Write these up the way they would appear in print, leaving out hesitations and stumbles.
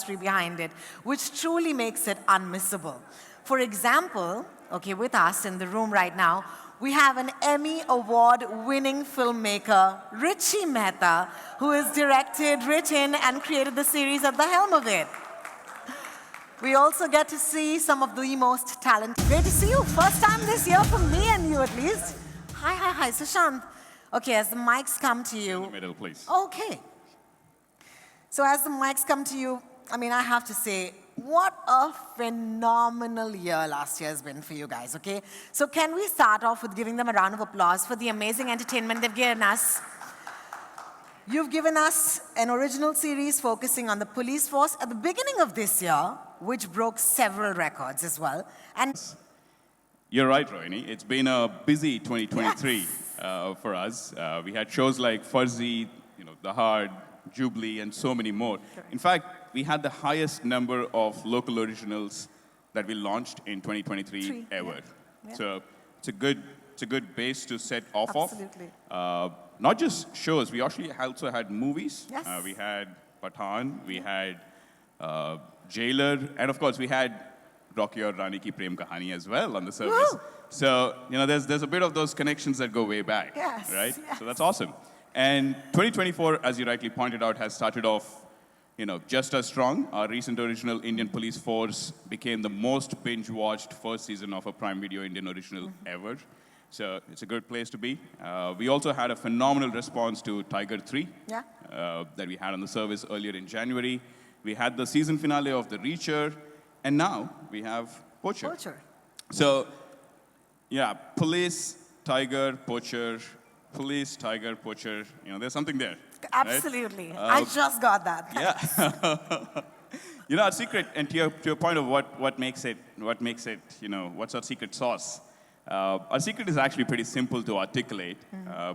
philosophy behind it, which truly makes it unmissable. For example, okay, with us in the room right now, we have an Emmy Award-winning filmmaker, Richie Mehta, who has directed, written, and created the series at the helm of it. We also get to see some of the most talented. Great to see you. First time this year for me and you, at least. Hi, Sushant. Okay, as the mics come to you. In the middle, please. Okay. So as the mics come to you, I mean, I have to say, what a phenomenal year last year has been for you guys, okay? So can we start off with giving them a round of applause for the amazing entertainment they've given us? You've given us an original series focusing on the police force at the beginning of this year, which broke several records as well. And you're right, Rohini. It's been a busy 2023 yes. For us. We had shows like Fuzzy, The Hard, Jubilee, and so many more. Correct. In fact, we had the highest number of local originals that we launched in 2023 ever. Yeah. So it's a good base to set off Absolutely. of. Not just shows, we actually also had movies. Yes. We had Pathaan, we had Jailer, and of course we had Rocky Aur Rani Ki Prem Kahani as well on the service. Woo! So, there's a bit of those connections that go way back, Yes, right? yes. So that's awesome. And 2024, as you rightly pointed out, has started off, just as strong. Our recent original Indian Police Force became the most binge-watched first season of a Prime Video Indian original ever. So it's a good place to be. We also had a phenomenal response to Tiger 3 that we had on the service earlier in January. We had the season finale of The Reacher, and now we have Poacher. So, yeah, Police, Tiger, Poacher, Police, Tiger, Poacher. There's something there. Absolutely. Right? I just got that. Yeah. Our secret, and to your point of what makes it, what's our secret sauce? Our secret is actually pretty simple to articulate,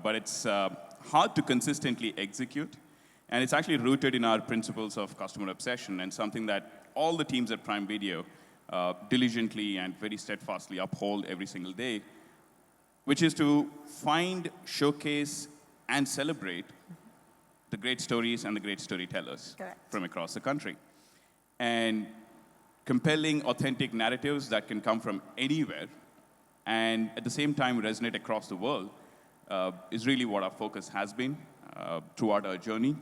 but it's hard to consistently execute. And it's actually rooted in our principles of customer obsession and something that all the teams at Prime Video diligently and very steadfastly uphold every single day, which is to find, showcase, and celebrate the great stories and the great storytellers from across the country. And compelling, authentic narratives that can come from anywhere and at the same time resonate across the world is really what our focus has been throughout our journey.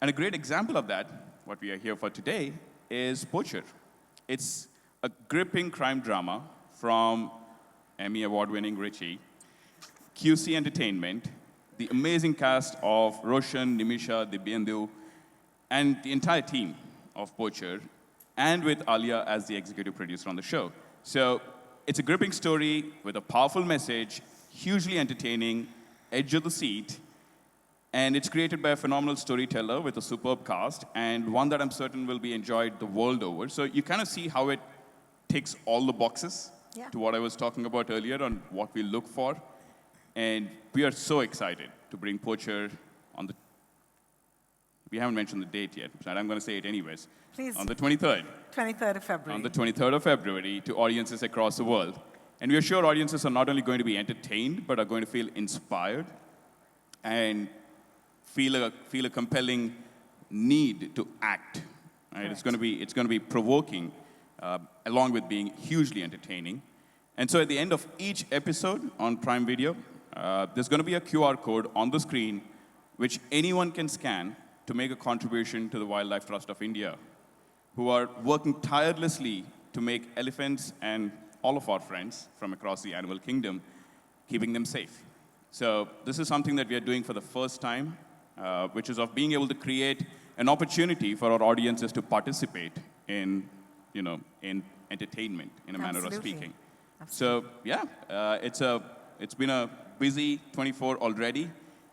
And a great example of that, what we are here for today, is Poacher. It's a gripping crime drama from Emmy Award-winning Richie, QC Entertainment, the amazing cast of Roshan, Nimisha, Dibyendu, and the entire team of Poacher, and with Alia as the executive producer on the show. So it's a gripping story with a powerful message, hugely entertaining, edge of the seat, and it's created by a phenomenal storyteller with a superb cast, and one that I'm certain will be enjoyed the world over. So you kind of see how it ticks all the boxes to what I was talking about earlier on what we look for. And we are so excited to bring Poacher on the... We haven't mentioned the date yet, but I'm going to say it anyways. Please. On the 23rd. 23rd of February. On the 23rd of February to audiences across the world. And we are sure audiences are not only going to be entertained, but are going to feel inspired and feel a compelling need to act. Right? It's going to be provoking, along with being hugely entertaining. And so at the end of each episode on Prime Video, there's going to be a QR code on the screen which anyone can scan to make a contribution to the Wildlife Trust of India, who are working tirelessly to make elephants and all of our friends from across the animal kingdom, keeping them safe. So this is something that we are doing for the first time, which is of being able to create an opportunity for our audiences to participate in entertainment, in a manner of speaking. Absolutely. So yeah, it's been a busy 24 already.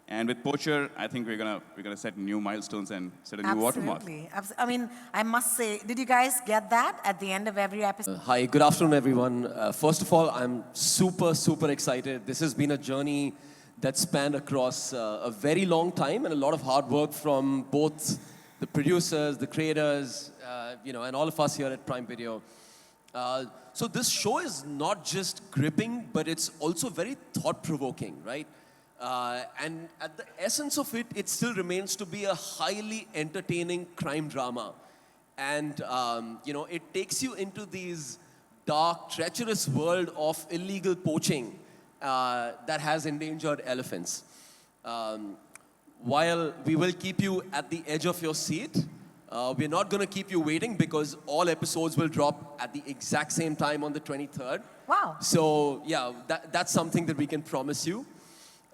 And with Poacher, I think we're gonna set new milestones and set a new watermark. Absolutely. I mean, I must say, did you guys get that at the end of every episode? Hi, good afternoon, everyone. First of all, I'm super excited. This has been a journey that spanned across a very long time and a lot of hard work from both the producers, the creators, and all of us here at Prime Video. So this show is not just gripping, but it's also very thought-provoking, right? And at the essence of it, it still remains to be a highly entertaining crime drama. And, it takes you into these dark, treacherous world of illegal poaching that has endangered elephants. Um, while we will keep you at the edge of your seat, we're not going to keep you waiting because all episodes will drop at the exact same time on the 23rd. Wow. So, yeah, that's something that we can promise you.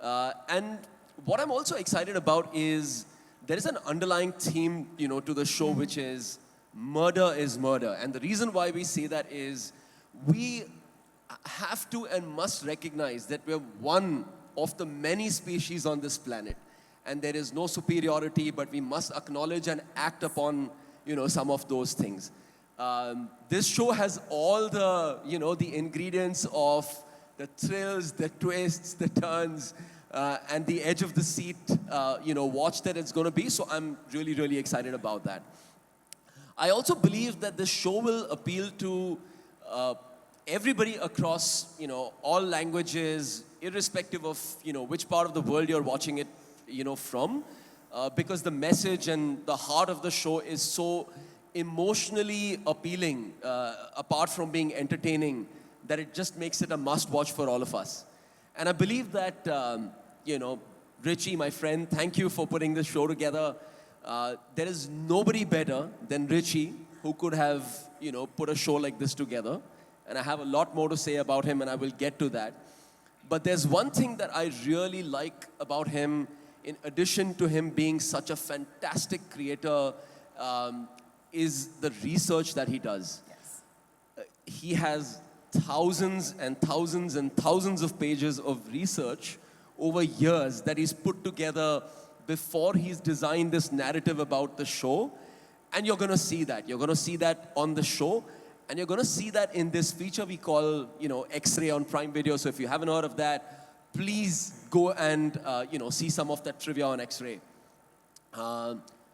And what I'm also excited about is there is an underlying theme, to the show, which is murder is murder. And the reason why we say that is we have to and must recognize that we're one of the many species on this planet. And there is no superiority, but we must acknowledge and act upon, some of those things. This show has all the, the ingredients of the thrills, the twists, the turns, and the edge of the seat, watch that it's going to be. So I'm really, really excited about that. I also believe that this show will appeal to everybody across, all languages, irrespective of, which part of the world you're watching it, from, because the message and the heart of the show is so emotionally appealing, apart from being entertaining, that it just makes it a must-watch for all of us. And I believe that, Richie, my friend, thank you for putting this show together. There is nobody better than Richie who could have, put a show like this together. And I have a lot more to say about him, and I will get to that. But there's one thing that I really like about him, in addition to him being such a fantastic creator, is the research that he does. Yes. He has thousands and thousands and thousands of pages of research over years that he's put together before he's designed this narrative about the show. And you're going to see that. You're going to see that on the show. And you're going to see that in this feature we call, X-Ray on Prime Video. So if you haven't heard of that, please go and, see some of that trivia on X-Ray.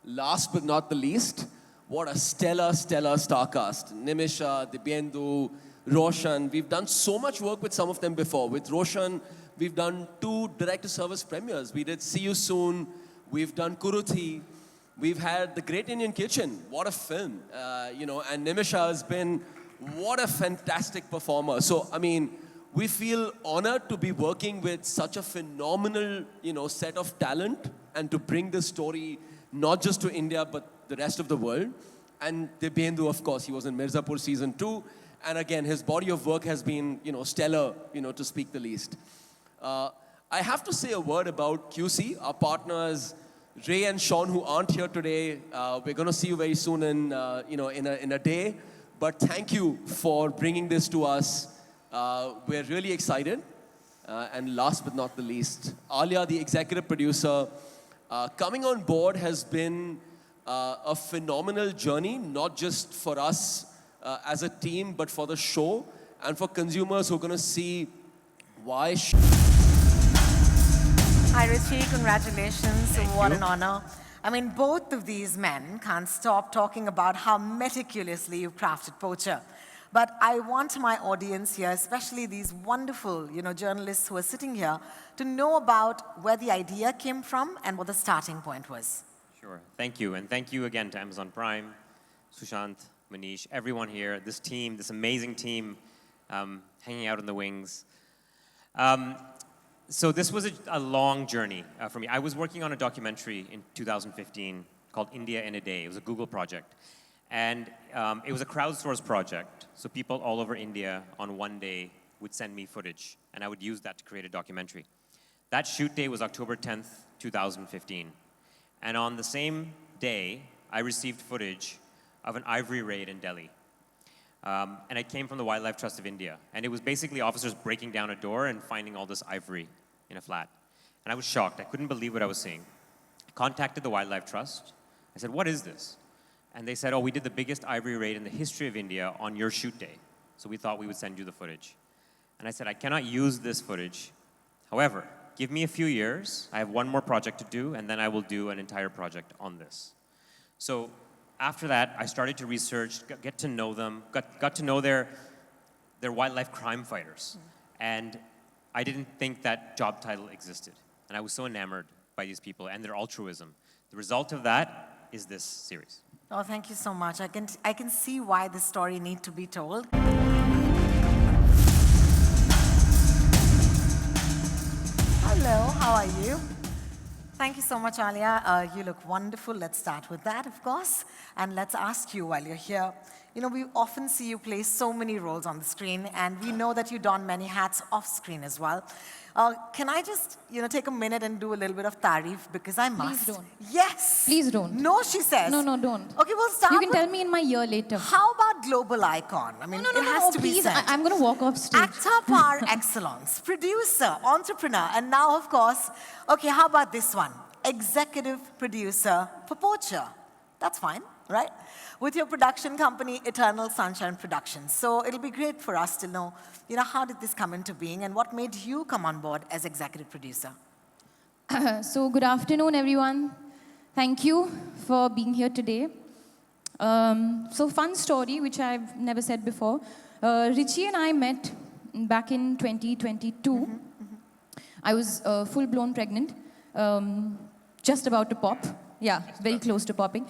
Last but not the least, what a stellar, stellar star cast. Nimisha, Dibyendu, Roshan. We've done so much work with some of them before. With Roshan, we've done 2 direct-to-service premieres. We did See You Soon. We've done Kuruthi. We've had The Great Indian Kitchen. What a film. And Nimisha has been, what a fantastic performer. So, we feel honored to be working with such a phenomenal, set of talent and to bring this story not just to India, but the rest of the world. And Dibyendu, of course, he was in Mirzapur season 2. And again, his body of work has been, stellar, to speak the least. I have to say a word about QC, our partners, Ray and Sean, who aren't here today. We're going to see you very soon in a day. But thank you for bringing this to us. We're really excited. And last but not the least, Alia, the executive producer, coming on board has been a phenomenal journey, not just for us as a team, but for the show and for consumers who are going to see why. Hi, Richie. Congratulations. Thank What you. an honor. Both of these men can't stop talking about how meticulously you've crafted Poacher. But I want my audience here, especially these wonderful, journalists who are sitting here, to know about where the idea came from and what the starting point was. Sure. Thank you. And thank you again to Amazon Prime, Sushant, Manish, everyone here, this team, this amazing team hanging out in the wings. So this was a long journey for me. I was working on a documentary in 2015 called India in a Day. It was a Google project. And it was a crowdsourced project. So people all over India on one day would send me footage. And I would use that to create a documentary. That shoot day was October 10th, 2015. And on the same day, I received footage of an ivory raid in Delhi. And it came from the Wildlife Trust of India. And it was basically officers breaking down a door and finding all this ivory in a flat. And I was shocked. I couldn't believe what I was seeing. I contacted the Wildlife Trust. I said, what is this? And they said, oh, we did the biggest ivory raid in the history of India on your shoot day. So we thought we would send you the footage. And I said, I cannot use this footage. However, give me a few years. I have one more project to do, and then I will do an entire project on this. So after that, I started to research, get to know them, got to know their wildlife crime fighters. And I didn't think that job title existed. And I was so enamored by these people and their altruism. The result of that is this series. Oh, thank you so much. I can see why this story needs to be told. Hello, how are you? Thank you so much, Alia. You look wonderful. Let's start with that, of course. And let's ask you while you're here. You know, we often see you play so many roles on the screen, and we know that you don many hats off screen as well. Can I just, take a minute and do a little bit of tarif because I must? Please don't. Yes. Please don't. No, she says. No, don't. Okay, we'll start. You can tell me in my ear later. How about global icon? I mean, it has to be please. said. I'm going to walk off stage. Actor par excellence, producer, entrepreneur, and now, of course, okay, how about this one? Executive producer for Poacher. That's fine, right? With your production company, Eternal Sunshine Productions. So it'll be great for us to know, how did this come into being and what made you come on board as executive producer? So good afternoon, everyone. Thank you for being here today. So fun story, which I've never said before. Richie and I met back in 2022. I was full-blown pregnant, just about to pop. Yeah, very close to popping.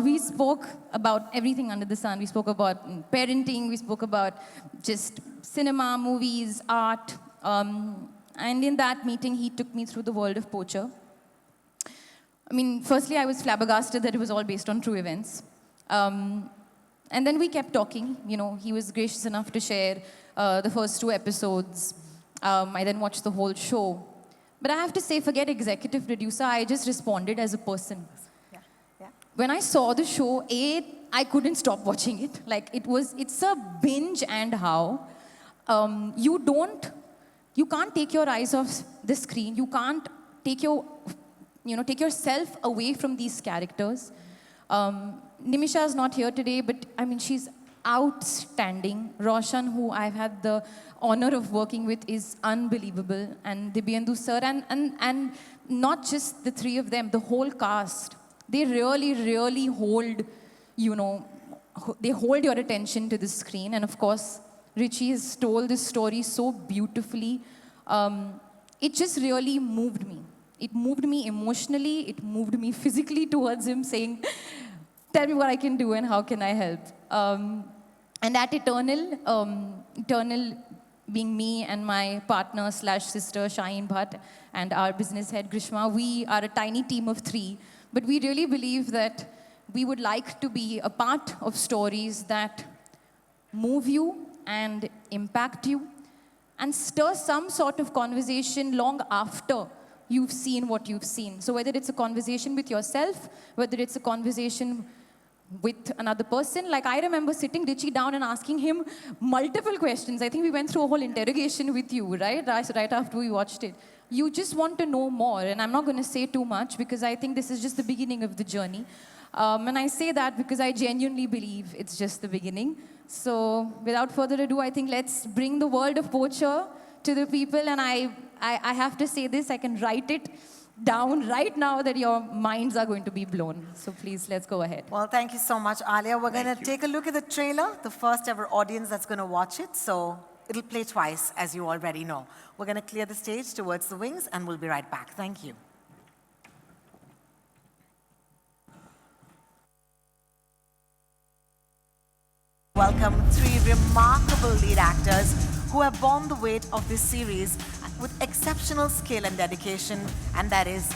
We spoke about everything under the sun. We spoke about parenting. We spoke about just cinema, movies, art. And in that meeting, he took me through the world of Poacher. I mean, firstly, I was flabbergasted that it was all based on true events. And then we kept talking. He was gracious enough to share the first 2 episodes. I then watched the whole show. But I have to say, forget executive producer, I just responded as a person. Yeah. When I saw the show, I couldn't stop watching it. Like, it's a binge and how. You can't take your eyes off the screen. You can't take yourself away from these characters. Nimisha is not here today, but I mean, she's outstanding. Roshan, who I've had the honor of working with, is unbelievable. And Dibyendu sir, and not just the 3 of them, the whole cast. They really, really hold, they hold your attention to the screen. And of course, Richie has told this story so beautifully. It just really moved me. It moved me emotionally. It moved me physically towards him, saying, tell me what I can do and how can I help. And at Eternal being me and my partner / sister, Alia Bhatt, and our business head, Grishma, we are a tiny team of 3. But we really believe that we would like to be a part of stories that move you and impact you and stir some sort of conversation long after you've seen what you've seen. So whether it's a conversation with yourself, whether it's a conversation with another person. Like, I remember sitting Richie down and asking him multiple questions. I think we went through a whole interrogation with you, right? Right after we watched it. You just want to know more, and I'm not going to say too much because I think this is just the beginning of the journey. And I say that because I genuinely believe it's just the beginning. So without further ado, I think let's bring the world of Poacher to the people. And I have to say this, I can write it down right now that your minds are going to be blown. So please, let's go ahead. Well, thank you so much, Alia. We're going to take a look at the trailer, the first ever audience that's going to watch it. So it'll play twice, as you already know. We're going to clear the stage towards the wings, and we'll be right back. Thank you. Welcome 3 remarkable lead actors who have borne the weight of this series with exceptional skill and dedication, and that is,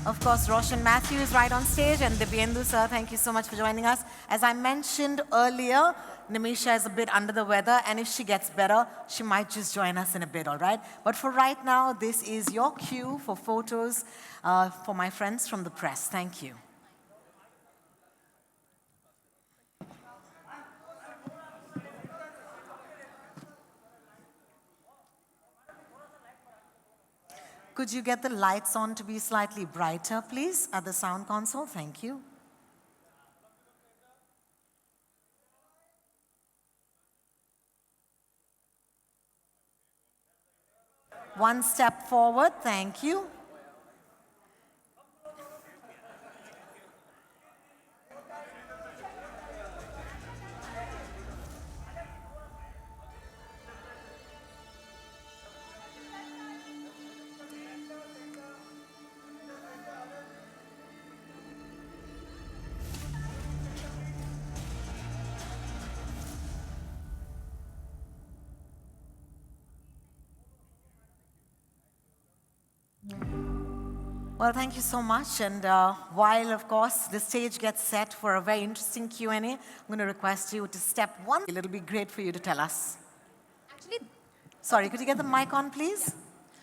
of course, Roshan Matthew is right on stage, and Dibyendu sir, thank you so much for joining us. As I mentioned earlier, Nimisha is a bit under the weather, and if she gets better, she might just join us in a bit, all right? But for right now, this is your cue for photos for my friends from the press. Thank you. Could you get the lights on to be slightly brighter, please, at the sound console? Thank you. One step forward, thank you. Well, thank you so much. And while, of course, the stage gets set for a very interesting Q&A, I'm going to request you to step one. It'll be great for you to tell us. Actually, Sorry, could you get the mic on, please?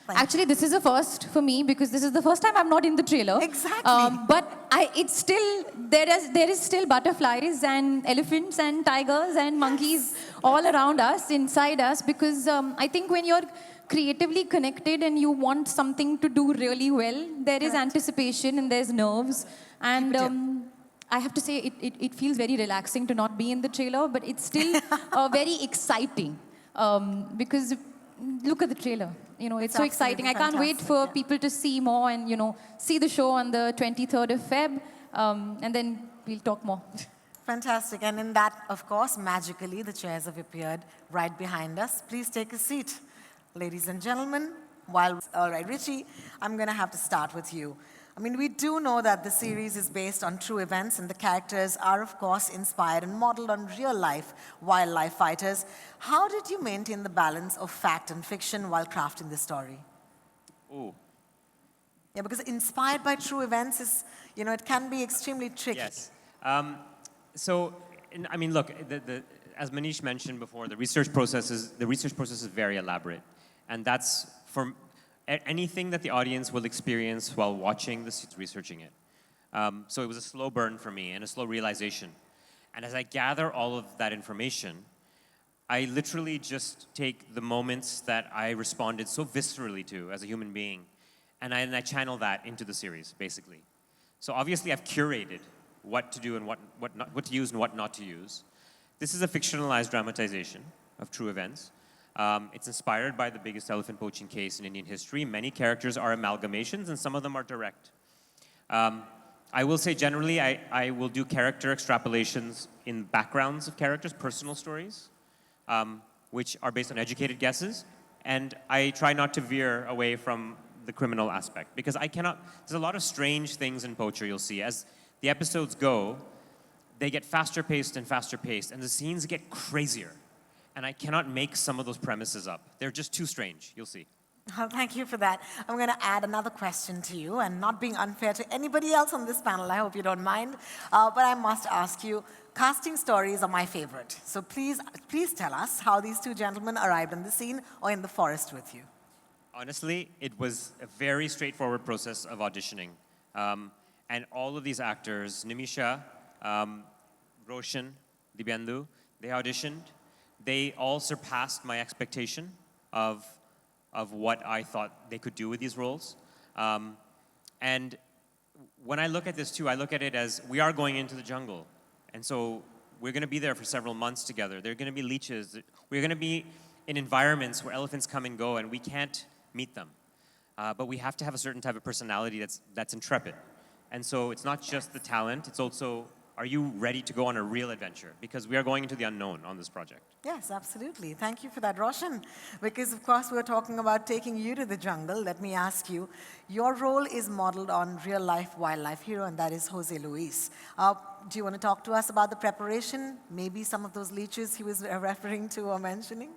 Thank Actually, this is a first for me because this is the first time I'm not in the trailer. Exactly. But it's still there is still butterflies and elephants and tigers and monkeys all around us, inside us, because I think when you're creatively connected and you want something to do really well, there is anticipation and there's nerves. And I have to say, it feels very relaxing to not be in the trailer, but it's still very exciting because look at the trailer. You know, it's so exciting. I can't wait for people to see more and, you know, see the show on the 23rd of Feb, and then we'll talk more. Fantastic. And in that, of course, magically, the chairs have appeared right behind us. Please take a seat. Ladies and gentlemen, all right, Richie, I'm going to have to start with you. I mean, we do know that the series is based on true events, and the characters are, of course, inspired and modeled on real-life wildlife fighters. How did you maintain the balance of fact and fiction while crafting the story? Ooh. Yeah, because inspired by true events is, you know, it can be extremely tricky. Yes. I mean, look, as Manish mentioned before, the research process is very elaborate, and that's for anything that the audience will experience while watching this, researching it. So it was a slow burn for me and a slow realization. And as I gather all of that information, I literally just take the moments that I responded so viscerally to as a human being, and I channel that into the series, basically. So obviously I've curated what to do and what to use and what not to use. This is a fictionalized dramatization of true events. It's inspired by the biggest elephant poaching case in Indian history. Many characters are amalgamations, and some of them are direct. I will say generally, I will do character extrapolations in backgrounds of characters, personal stories, which are based on educated guesses, and I try not to veer away from the criminal aspect, because there's a lot of strange things in Poacher you'll see. As the episodes go, they get faster paced, and the scenes get crazier. And I cannot make some of those premises up. They're just too strange. You'll see. Well, thank you for that. I'm going to add another question to you, and not being unfair to anybody else on this panel, I hope you don't mind, but I must ask you, casting stories are my favorite. So please tell us how these two gentlemen arrived on the scene or in the forest with you. Honestly, it was a very straightforward process of auditioning. And all of these actors, Nimisha, Roshan, Dibyendu, they auditioned. They all surpassed my expectation of what I thought they could do with these roles. And when I look at this too, I look at it as we are going into the jungle. And so we're going to be there for several months together. There are going to be leeches. We're going to be in environments where elephants come and go, and we can't meet them. But we have to have a certain type of personality that's intrepid. And so it's not just the talent, it's also, are you ready to go on a real adventure? Because we are going into the unknown on this project. Yes, absolutely. Thank you for that, Roshan. Because, of course, we're talking about taking you to the jungle. Let me ask you, your role is modeled on real-life wildlife hero, and that is Jose Luis. Do you want to talk to us about the preparation? Maybe some of those leeches he was referring to or mentioning?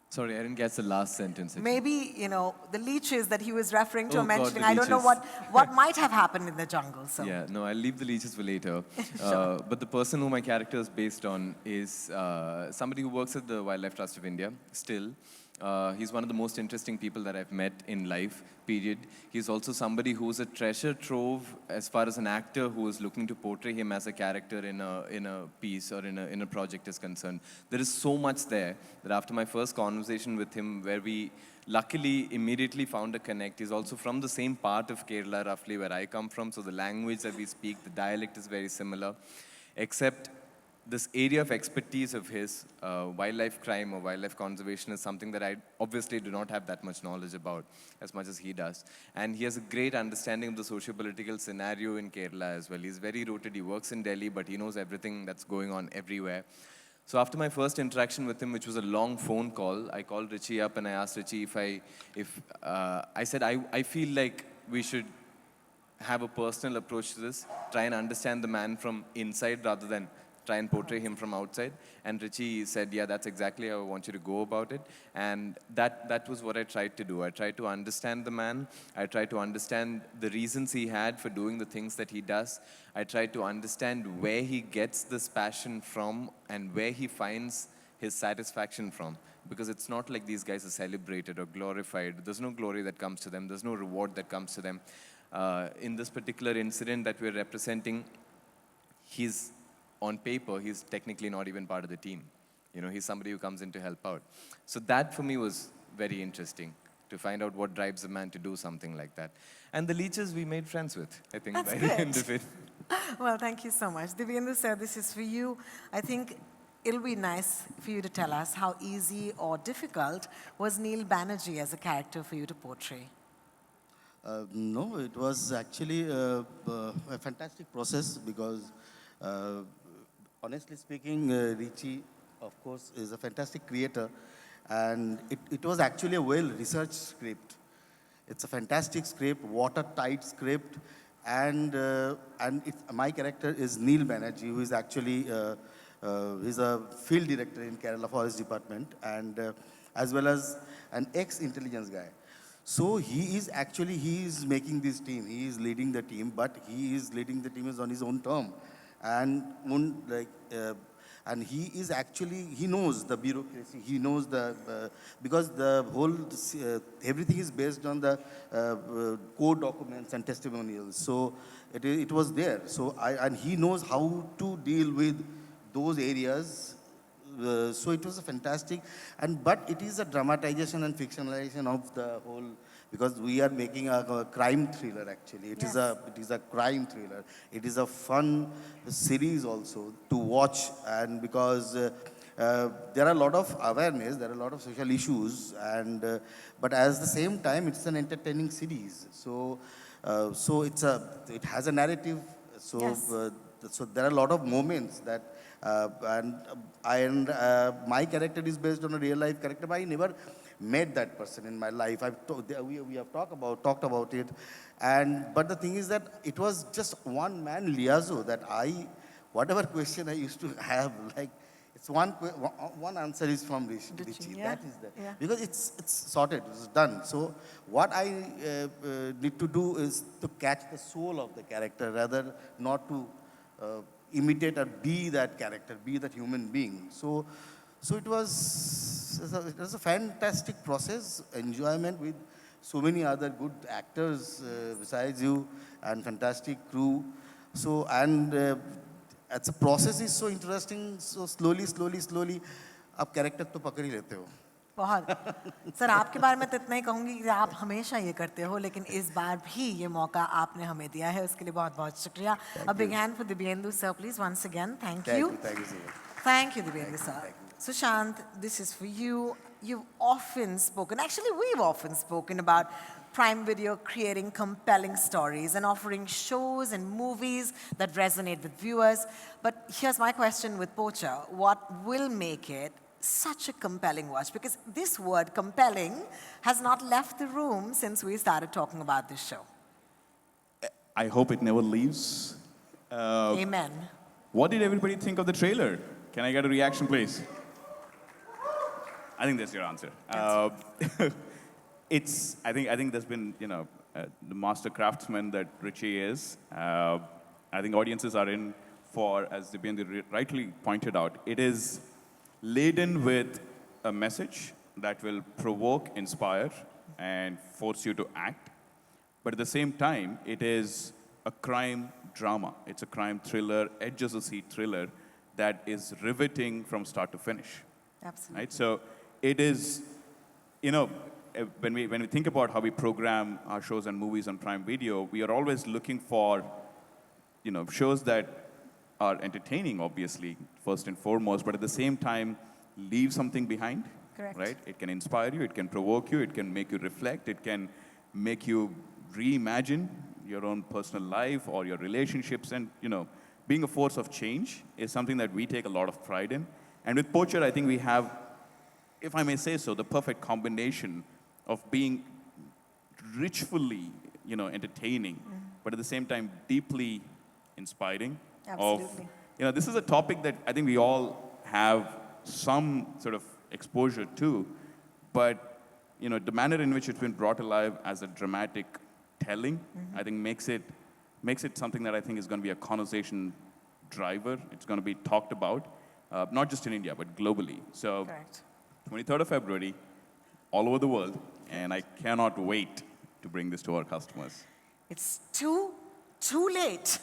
Sorry, I didn't catch the last sentence. Maybe, you know, the leeches that he was referring to or Oh, God, mentioning. the I don't know leeches. what might have happened in the jungle. So. Yeah, no, I'll leave the leeches for later. Sure. But the person who my character is based on is somebody who works at the Wildlife Trust of India, still. He's one of the most interesting people that I've met in life, period. He's also somebody who's a treasure trove as far as an actor who is looking to portray him as a character in a piece or in a project is concerned. There is so much there that after my first conversation with him, where we luckily immediately found a connect. He's also from the same part of Kerala, roughly, where I come from, so the language that we speak, the dialect is very similar, except this area of expertise of his, wildlife crime or wildlife conservation, is something that I obviously do not have that much knowledge about, as much as he does. And he has a great understanding of the socio-political scenario in Kerala as well. He's very rooted. He works in Delhi, but he knows everything that's going on everywhere. So after my first interaction with him, which was a long phone call, I called Richie up and I asked Richie I said, I feel like we should have a personal approach to this, try and understand the man from inside rather than try and portray him from outside. And Richie said, yeah, that's exactly how I want you to go about it. And that was what I tried to do. I tried to understand the man. I tried to understand the reasons he had for doing the things that he does. I tried to understand where he gets this passion from and where he finds his satisfaction from. Because it's not like these guys are celebrated or glorified. There's no glory that comes to them. There's no reward that comes to them. In this particular incident that we're representing, he's, on paper, he's technically not even part of the team. You know, he's somebody who comes in to help out. So that for me was very interesting, to find out what drives a man to do something like that. And the leeches we made friends with, I think, That's by good. the end of it. Well, thank you so much. Dibyendu sir, this is for you. I think it'll be nice for you to tell us how easy or difficult was Neil Banerjee as a character for you to portray? No, it was actually a fantastic process because, honestly speaking, Richie, of course, is a fantastic creator, and it was actually a well-researched script. It's a fantastic script, watertight script, and my character is Neil Banerjee, who is actually he's a field director in Kerala Forest Department, and as well as an ex-intelligence guy. So he is making this team. He is leading the team, but he is leading the team is on his own term, and and he is actually, he knows the bureaucracy. He knows because the whole everything is based on the court documents and testimonials. So it was there. So and he knows how to deal with those areas. So it was a fantastic, but it is a dramatization and fictionalization of the whole, because we are making a crime thriller actually. It is a crime thriller. It is a fun series also to watch, and because there are a lot of awareness, there are a lot of social issues, but at the same time it's an entertaining series. So it has a narrative. So so there are a lot of moments that. My character is based on a real life character, but I never met that person in my life. We have talked about it, but the thing is that it was just one man liaison that whatever question I used to have, like it's one answer is from Richie. Yeah. That is that. Yeah. Because it's sorted, it's done. So what I need to do is to catch the soul of the character rather not to imitate or be that character, be that human being. So it was a fantastic process, enjoyment with so many other good actors besides you, and fantastic crew. So it's a process is so interesting. So slowly, आप character तो पकड़ ही लेते हो. बहुत sir, आपके बारे में तो इतना ही कहूँगी कि आप हमेशा ये करते हो, लेकिन इस बार भी ये मौका आपने हमें दिया है, उसके लिए बहुत बहुत शुक्रिया. A big hand for Dibyendu sir, please, once again. Thank you. Thank you so much. Thank you, Dibyendu sir. Sushant, this is for you. You've often spoken, actually we've often spoken about Prime Video creating compelling stories and offering shows and movies that resonate with viewers. But here's my question with Poacher. What will make it such a compelling watch? Because this word, compelling, has not left the room since we started talking about this show. I hope it never leaves. Amen. What did everybody think of the trailer? Can I get a reaction, please? I think that's your answer. I think there's been, the master craftsman that Richie is. I think audiences are in for, as Dibyendu rightly pointed out, it is laden with a message that will provoke, inspire, and force you to act. But at the same time, it is a crime drama. It's a crime thriller, edge-of-the-seat thriller that is riveting from start to finish. Absolutely. Right? So it is, when we think about how we program our shows and movies on Prime Video, we are always looking for, shows that are entertaining, obviously, first and foremost, but at the same time, leave something behind. Correct. Right? It can inspire you, it can provoke you, it can make you reflect, it can make you reimagine your own personal life or your relationships, and, being a force of change is something that we take a lot of pride in. And with Poacher, I think we have, if I may say so, the perfect combination of being richfully, entertaining, but at the same time deeply inspiring. Absolutely. this is a topic that I think we all have some sort of exposure to, but the manner in which it's been brought alive as a dramatic telling, I think makes it something that I think is going to be a conversation driver. It's going to be talked about, not just in India, but globally. So, Correct. 23rd of February, all over the world, and I cannot wait to bring this to our customers. It's too late.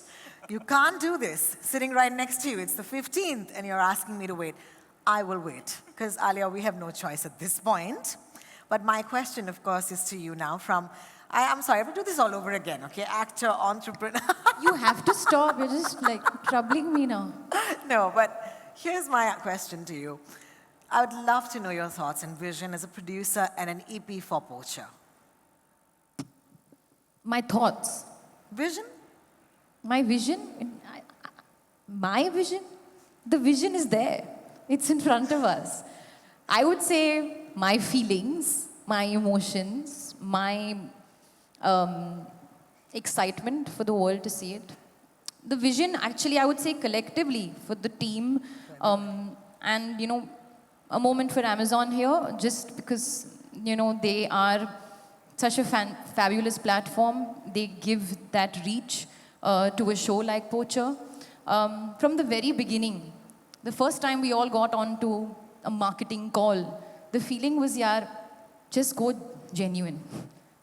You can't do this sitting right next to you. It's the 15th, and you're asking me to wait. I will wait, because Alia, we have no choice at this point. But my question, of course, is to you now from, I'm sorry, I will do this all over again, okay? Actor, entrepreneur. You have to stop. You're just like troubling me now. No, but here's my question to you. I would love to know your thoughts and vision as a producer and an EP for Poacher. My thoughts. Vision? My vision? My vision? The vision is there. It's in front of us. I would say my feelings, my emotions, my excitement for the world to see it. The vision, actually, I would say collectively for the team, and a moment for Amazon here, just because they are such a fabulous platform. They give that reach to a show like Poacher. From the very beginning, the first time we all got onto a marketing call, the feeling was, yaar, just go genuine,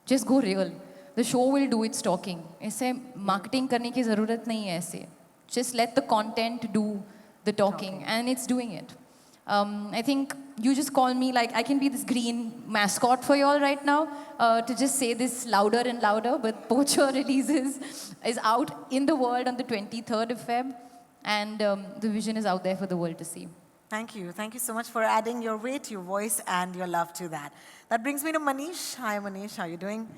just go real. The show will do its talking. ऐसे marketing करने की ज़रूरत नहीं है ऐसे. Just let the content do the talking, and it's doing it. I think you just call me, like I can be this green mascot for you all right now to just say this louder and louder, but Poacher is out in the world on the 23rd of Feb, and the vision is out there for the world to see. Thank you. Thank you so much for adding your weight, your voice, and your love to that. That brings me to Manish. Hi, Manish. How are you doing?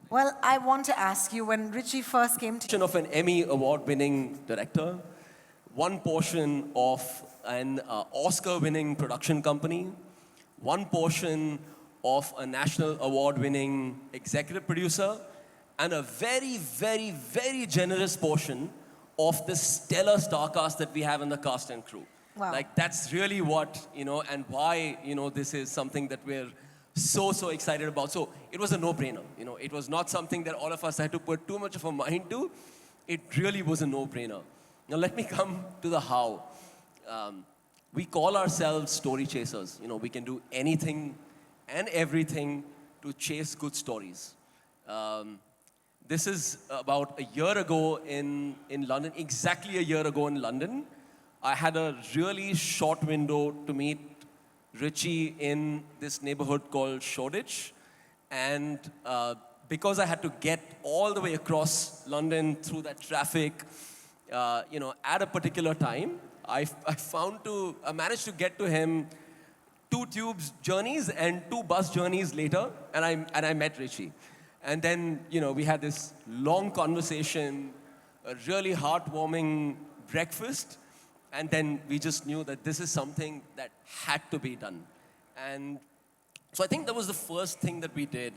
Well, I want to ask you, when Richie first came to... Of an Emmy award-winning director, one portion of an Oscar-winning production company, one portion of a national award-winning executive producer, and a very, very, very generous portion of the stellar star cast that we have in the cast and crew. Wow. Like, that's really what, and why, this is something that we're so excited about. So it was a no-brainer. It was not something that all of us had to put too much of a mind to. It really was a no-brainer. Now let me come to the how. We call ourselves story chasers. We can do anything and everything to chase good stories. This is about a year ago in London, exactly a year ago in London. I had a really short window to meet Richie in this neighborhood called Shoreditch. And because I had to get all the way across London through that traffic, at a particular time, I managed to get to him 2 tubes journeys and 2 bus journeys later, and I met Richie. And then, we had this long conversation, a really heartwarming breakfast, and then we just knew that this is something that had to be done. And so I think that was the first thing that we did.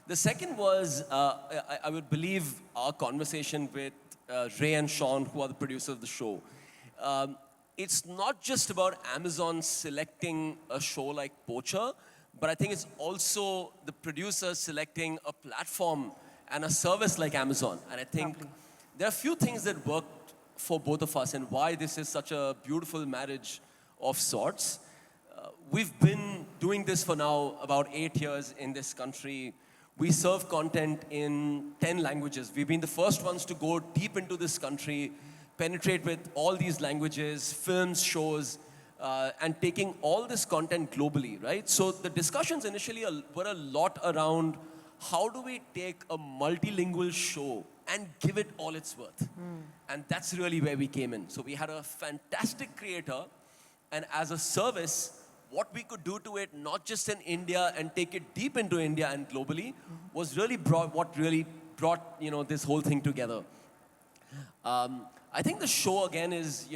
The second was, I would believe, our conversation with Ray and Sean, who are the producers of the show. It's not just about Amazon selecting a show like Poacher, but I think it's also the producers selecting a platform and a service like Amazon. And I think there are a few things that worked for both of us and why this is such a beautiful marriage of sorts. We've been doing this for now about 8 years in this country. We serve content in 10 languages. We've been the first ones to go deep into this country, penetrate with all these languages, films, shows, and taking all this content globally, right? So the discussions initially were a lot around how do we take a multilingual show and give it all its worth. And that's really where we came in. So we had a fantastic creator, and as a service, what we could do to it, not just in India and take it deep into India and globally, was really what really brought this whole thing together. I think the show again is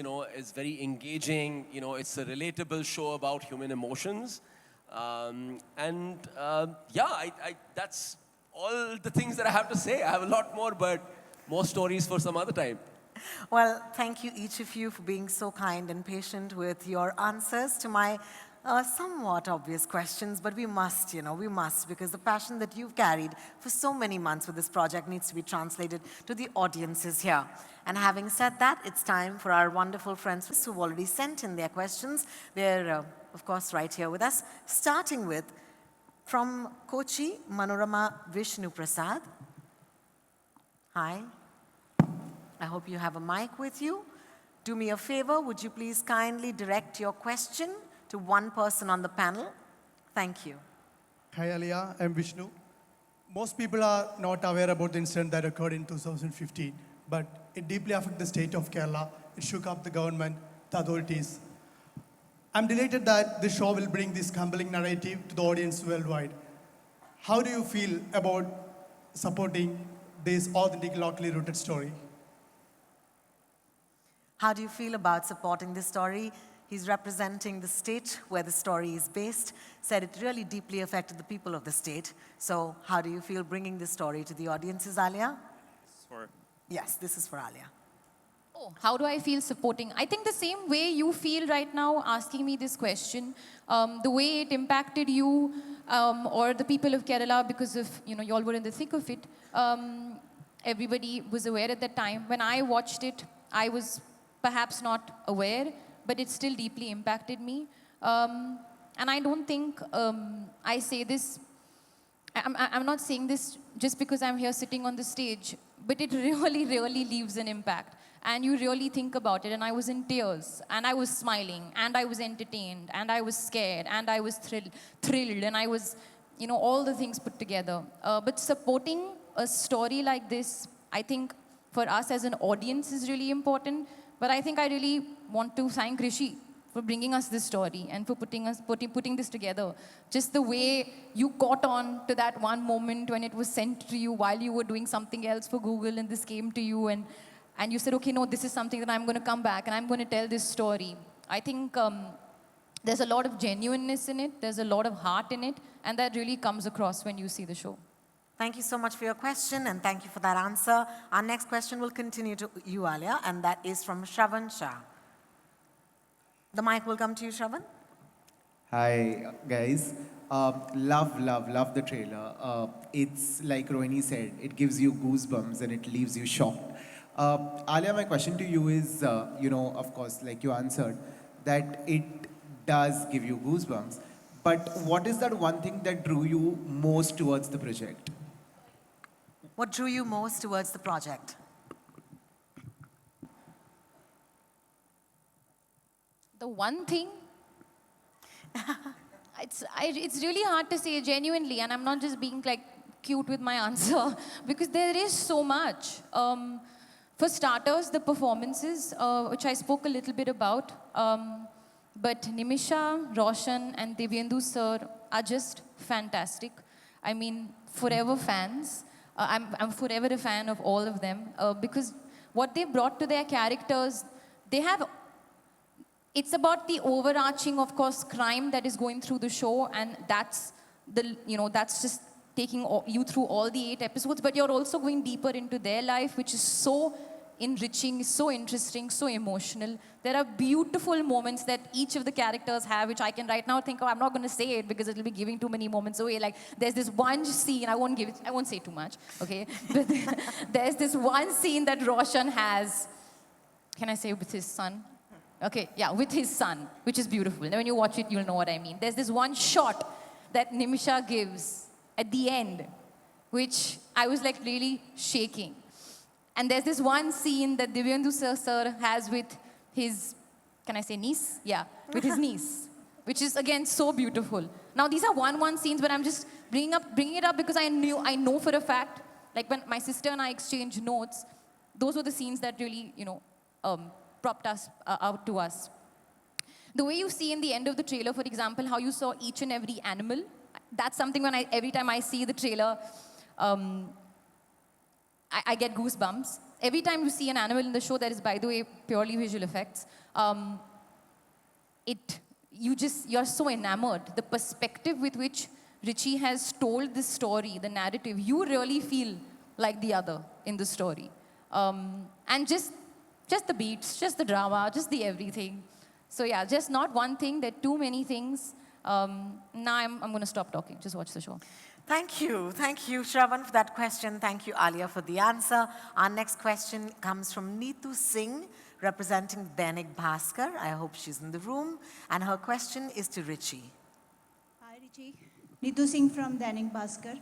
very engaging. It's a relatable show about human emotions, that's all the things that I have to say. I have a lot more, but more stories for some other time. Well, thank you each of you for being so kind and patient with your answers to my somewhat obvious questions, but we must, we must, because the passion that you've carried for so many months with this project needs to be translated to the audiences here. And having said that, it's time for our wonderful friends who've already sent in their questions. They're, of course, right here with us, starting with from Kochi, Manorama Vishnu Prasad. Hi. I hope you have a mic with you. Do me a favor, would you please kindly direct your question to one person on the panel? Thank you. Hi Alia, I'm Vishnu. Most people are not aware about the incident that occurred in 2015, but it deeply affected the state of Kerala. It shook up the government, the authorities. I'm delighted that the show will bring this compelling narrative to the audience worldwide. How do you feel about supporting this authentic, locally rooted story? How do you feel about supporting this story? He's representing the state where the story is based, said it really deeply affected the people of the state. So how do you feel bringing this story to the audiences, Alia? Yes, this is for Alia. Oh, how do I feel supporting? I think the same way you feel right now asking me this question, the way it impacted you or the people of Kerala because of, you all were in the thick of it. Everybody was aware at that time. When I watched it, I was perhaps not aware, but it still deeply impacted me. And I don't think I say this, I'm not saying this just because I'm here sitting on the stage, but it really, really leaves an impact. And you really think about it, and I was in tears, and I was smiling, and I was entertained, and I was scared, and I was thrilled, and I was, all the things put together. But supporting a story like this, I think for us as an audience is really important. But I think I really want to thank Rishi for bringing us this story and for putting this together. Just the way you caught on to that one moment when it was sent to you while you were doing something else for Google and this came to you and you said, okay, no, this is something that I'm going to come back and I'm going to tell this story. I think there's a lot of genuineness in it. There's a lot of heart in it. And that really comes across when you see the show. Thank you so much for your question, and thank you for that answer. Our next question will continue to you, Alia, and that is from Shravan Shah. The mic will come to you, Shravan. Hi, guys. Love the trailer. It's like Rohini said, it gives you goosebumps and it leaves you shocked. Alia, my question to you is, of course, like you answered, that it does give you goosebumps. But what is that one thing that drew you most towards the project? What drew you most towards the project? The one thing, it's really hard to say genuinely, and I'm not just being like cute with my answer, because there is so much. For starters, the performances, which I spoke a little bit about, but Nimisha, Roshan, and Dibyendu sir are just fantastic. I mean, forever fans. I'm forever a fan of all of them because what they brought to their characters, it's about the overarching, of course, crime that is going through the show, and that's just taking you through all the 8 episodes, but you're also going deeper into their life, which is so enriching, so interesting, so emotional. There are beautiful moments that each of the characters have, which I can right now think, I'm not going to say it because it'll be giving too many moments away. Like, there's this one scene, I won't say too much, okay? But there's this one scene that Roshan has, can I say with his son? Okay, yeah, with his son, which is beautiful. Now, when you watch it, you'll know what I mean. There's this one shot that Nimisha gives at the end, which I was like really shaking. And there's this one scene that Dibyendu sir has with his, can I say niece? Yeah, with his niece, which is again so beautiful. Now these are one scenes, but I'm just bringing it up because I know for a fact, like when my sister and I exchanged notes, those were the scenes that really, propped us out to us. The way you see in the end of the trailer, for example, how you saw each and every animal, that's something every time I see the trailer, I get goosebumps. Every time you see an animal in the show, that is, by the way, purely visual effects, you're so enamored. The perspective with which Richie has told this story, the narrative, you really feel like the other in the story. And just just the beats, just the drama, just the everything. So yeah, just not one thing, there are too many things. Now I'm going to stop talking. Just watch the show. Thank you, Shravan, for that question. Thank you, Alia, for the answer. Our next question comes from Neetu Singh, representing Dainik Bhaskar. I hope she's in the room. And her question is to Richie. Hi Richie, Neetu Singh from Dainik Bhaskar.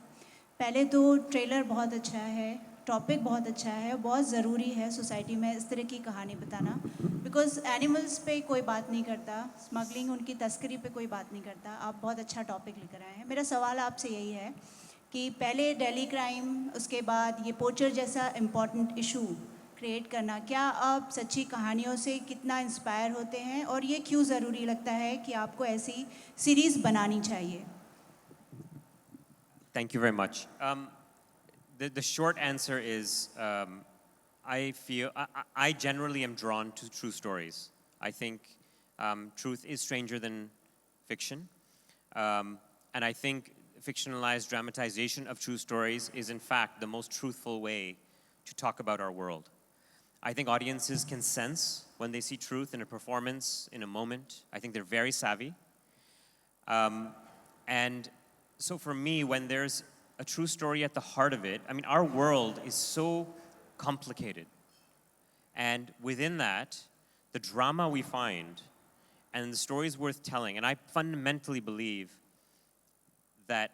पहले तो trailer बहुत अच्छा है, topic बहुत अच्छा है, बहुत ज़रूरी है सोसाइटी में इस तरह की कहानी बताना, बिकॉज एनिमल्स पे कोई बात नहीं करता, स्मगलिंग उनकी तस्करी पे कोई बात नहीं करता. आप बहुत अच्छा टॉपिक लेकर आए हैं. मेरा सवाल आपसे यही है कि पहले दिल्ली क्राइम, उसके बाद ये पोचर जैसा इम्पॉर्टेंट इशू क्रिएट करना, क्या आप सच्ची कहानियों से कितना इंस्पायर होते हैं और ये क्यों ज़रूरी लगता है कि आपको ऐसी सीरीज़ बनानी चाहिए? Thank you very much. The short answer is I generally am drawn to true stories. I think truth is stranger than fiction. And I think fictionalized dramatization of true stories is in fact the most truthful way to talk about our world. I think audiences can sense when they see truth in a performance, in a moment. I think they're very savvy. And so for me, when there's a true story at the heart of it, I mean, our world is so complicated. And within that, the drama we find and the stories worth telling, and I fundamentally believe that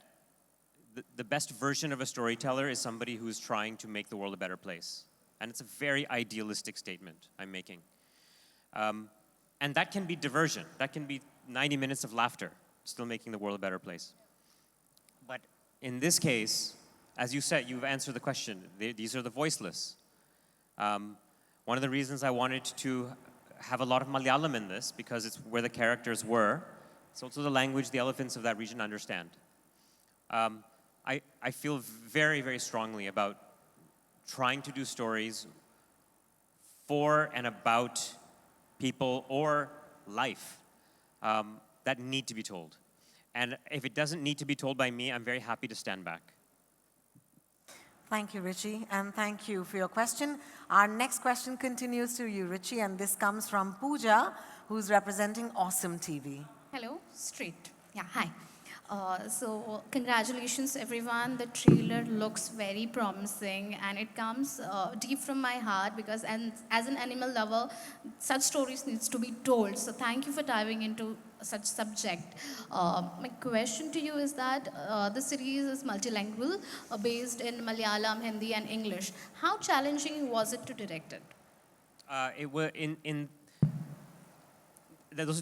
the best version of a storyteller is somebody who's trying to make the world a better place. And it's a very idealistic statement I'm making. And that can be diversion. That can be 90 minutes of laughter, still making the world a better place. But in this case, as you said, you've answered the question. These are the voiceless. One of the reasons I wanted to have a lot of Malayalam in this, because it's where the characters were. It's also the language the elephants of that region understand. I feel very, very strongly about trying to do stories for and about people or life that need to be told. And if it doesn't need to be told by me, I'm very happy to stand back. Thank you, Richie, and thank you for your question. Our next question continues to you, Richie, and this comes from Pooja, who's representing Awesome TV. Hello, straight. Yeah, hi. So congratulations everyone. The trailer looks very promising and it comes deep from my heart because as an animal lover, such stories needs to be told. So thank you for diving into such subject. My question to you is that the series is multilingual, based in Malayalam, Hindi and English. How challenging was it to direct it? It was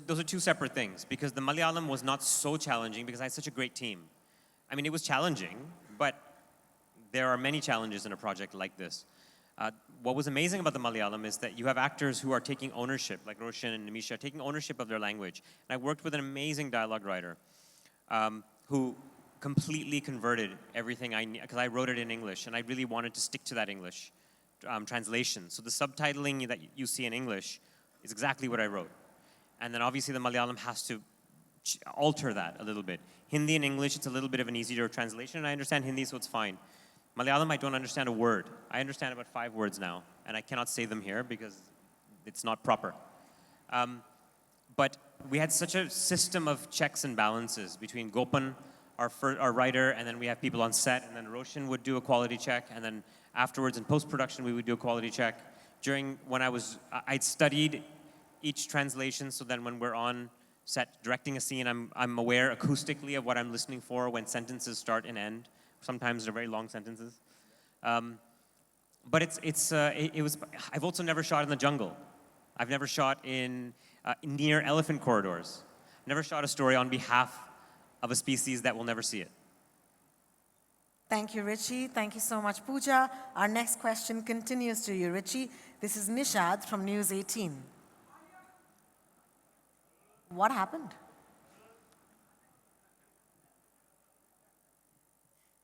those are two separate things, because the Malayalam was not so challenging because I had such a great team. I mean, it was challenging, but there are many challenges in a project like this. What was amazing about the Malayalam is that you have actors who are taking ownership, like Roshan and Nimisha, taking ownership of their language. And I worked with an amazing dialogue writer who completely converted everything I need, because I wrote it in English, and I really wanted to stick to that English translation. So the subtitling that you see in English is exactly what I wrote. And then obviously the Malayalam has to alter that a little bit. Hindi and English, it's a little bit of an easier translation, and I understand Hindi, so it's fine. Malayalam, I don't understand a word. I understand about 5 words now, and I cannot say them here because it's not proper. But we had such a system of checks and balances between Gopan, our writer, and then we have people on set, and then Roshan would do a quality check, and then afterwards in post-production we would do a quality check. When I'd studied each translation, so then when we're on set directing a scene, I'm aware acoustically of what I'm listening for when sentences start and end. Sometimes they're very long sentences. But I've also never shot in the jungle. I've never shot in near elephant corridors. Never shot a story on behalf of a species that will never see it. Thank you, Richie. Thank you so much, Pooja. Our next question continues to you, Richie. This is Nishad from News 18. What happened?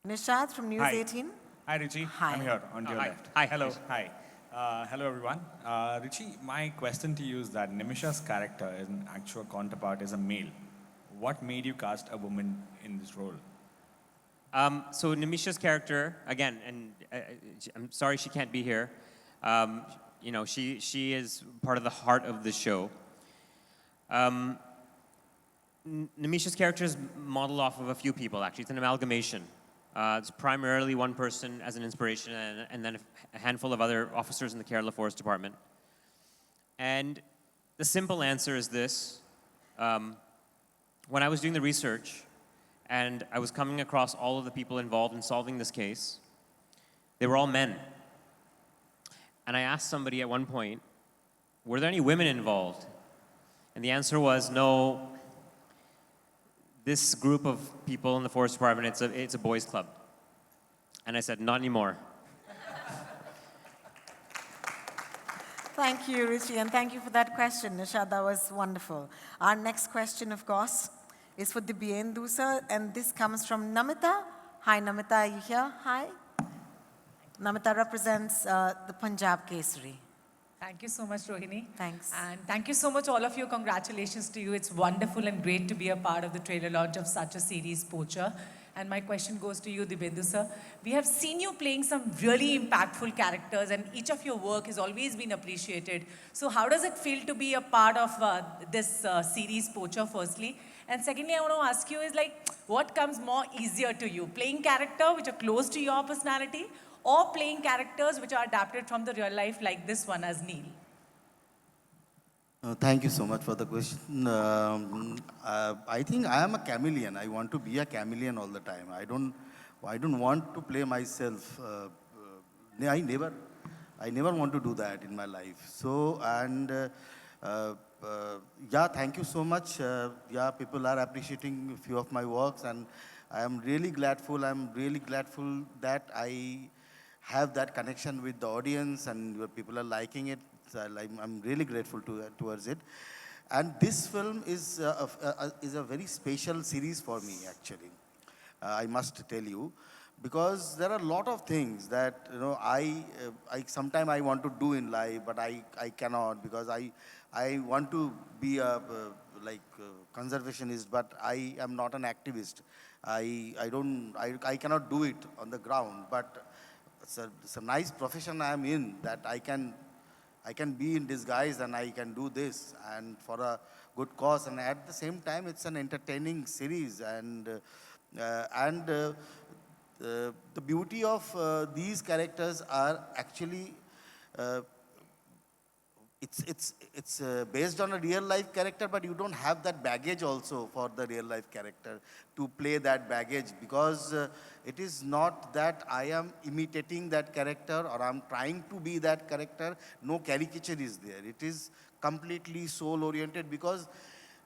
Nishad from News 18. Hi, Richie. Hi. I'm here on your hi. left. Hi. Hello. Hi. Hello, everyone. Richie, my question to you is that Nimisha's character, an actual counterpart, is a male. What made you cast a woman in this role? So Nimisha's character, again, and I'm sorry she can't be here. you know, she is part of the heart of the show. Nimisha's character is modeled off of a few people, actually. It's an amalgamation. It's primarily one person as an inspiration, and then a handful of other officers in the Kerala Forest Department. And the simple answer is this. When I was doing the research, and I was coming across all of the people involved in solving this case, they were all men. And I asked somebody at one point, were there any women involved? And the answer was no. This group of people in the Forest Department, it's a boys' club. And I said, not anymore. Thank you, Richie, and thank you for that question, Nisha. That was wonderful. Our next question, of course, is for Dibyendu, sir, and this comes from Namita. Hi, Namita, are you here? Hi. Namita represents the Punjab Kesari. Thank you so much, Rohini. Thanks. And thank you so much, all of you. Congratulations to you. It's wonderful and great to be a part of the trailer launch of such a series, Poacher. And my question goes to you, Dibyendu sir. We have seen you playing some really impactful characters, and each of your work has always been appreciated. So how does it feel to be a part of this series, Poacher, firstly? And secondly, I want to ask you is like, what comes more easier to you? Playing characters which are close to your personality, or playing characters which are adapted from the real life like this one as Neil? Thank you so much for the question. I think I am a chameleon. I want to be a chameleon all the time. I don't want to play myself. I never want to do that in my life. So, and yeah, thank you so much. Yeah, people are appreciating a few of my works, and I am really gladful. I'm really gladful that I have that connection with the audience, and your people are liking it. So I'm really grateful towards it. And this film is a very special series for me, actually. I must tell you, because there are a lot of things that I sometimes I want to do in life, but I cannot, because I want to be a conservationist, but I am not an activist. I cannot do it on the ground, but it's a nice profession I am in, that I can be in disguise and I can do this, and for a good cause, and at the same time it's an entertaining series, and the beauty of these characters are actually it's based on a real life character, but you don't have that baggage also for the real life character to play that baggage, because it is not that I am imitating that character or I'm trying to be that character. No caricature is there. It is completely soul oriented, because